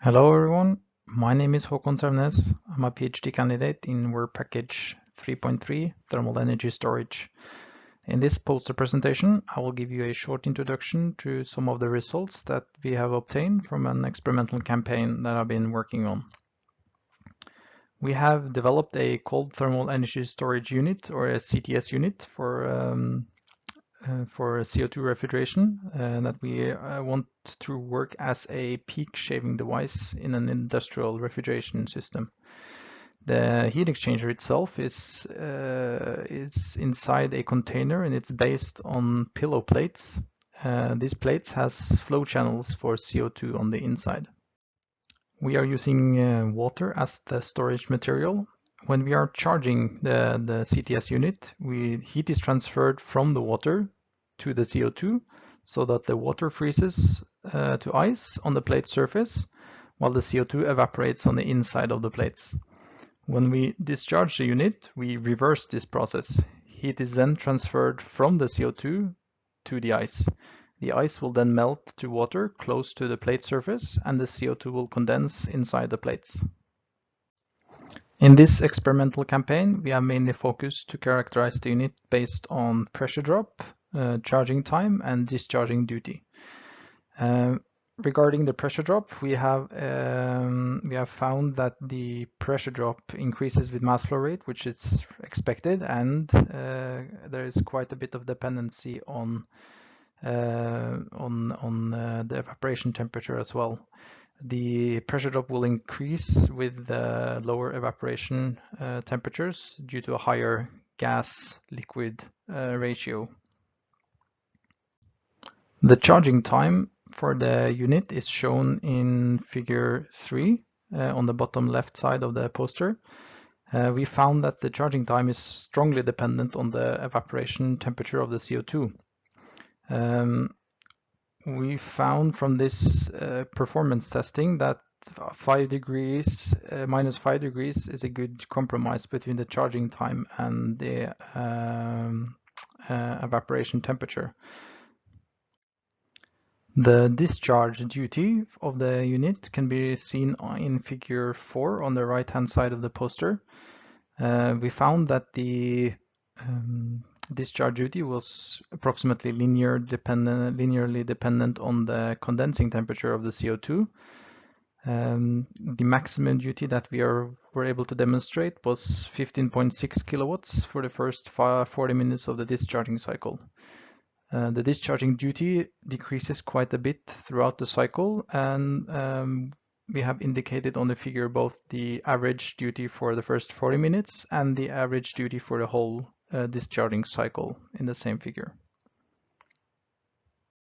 Hello everyone, my name is Håkon Selvnes. I'm a PhD candidate in Work Package 3.3 Thermal Energy Storage. In this poster presentation, I will give you a short introduction to some of the results that we have obtained from an experimental campaign that I've been working on. We have developed a cold thermal energy storage unit, or a CTS unit, for CO2 refrigeration that we want to work as a peak shaving device in an industrial refrigeration system. The heat exchanger itself is inside a container, and it's based on pillow plates. These plates has flow channels for CO2 on the inside. We are using water as the storage material. When we are charging the CTS unit, heat is transferred from the water to the CO2 so that the water freezes to ice on the plate surface while the CO2 evaporates on the inside of the plates. When we discharge the unit, we reverse this process. Heat is then transferred from the CO2 to the ice. The ice will then melt to water close to the plate surface, and the CO2 will condense inside the plates. In this experimental campaign, we have mainly focused to characterize the unit based on pressure drop, charging time, and discharging duty. Regarding the pressure drop, we have found that the pressure drop increases with mass flow rate, which is expected, and there is quite a bit of dependency on the evaporation temperature as well. The pressure drop will increase with the lower evaporation temperatures due to a higher gas-liquid ratio. The charging time for the unit is shown in figure 3 on the bottom left side of the poster. We found that the charging time is strongly dependent on the evaporation temperature of the CO2. We found from this performance testing that minus 5 degrees is a good compromise between the charging time and the evaporation temperature. The discharge duty of the unit can be seen in figure 4 on the right hand side of the poster. We found that the discharge duty was approximately linearly dependent on the condensing temperature of the CO2. The maximum duty that we were able to demonstrate was 15.6 kilowatts for the first 40 minutes of the discharging cycle. The discharging duty decreases quite a bit throughout the cycle, and we have indicated on the figure both the average duty for the first 40 minutes and the average duty for the whole discharging cycle in the same figure.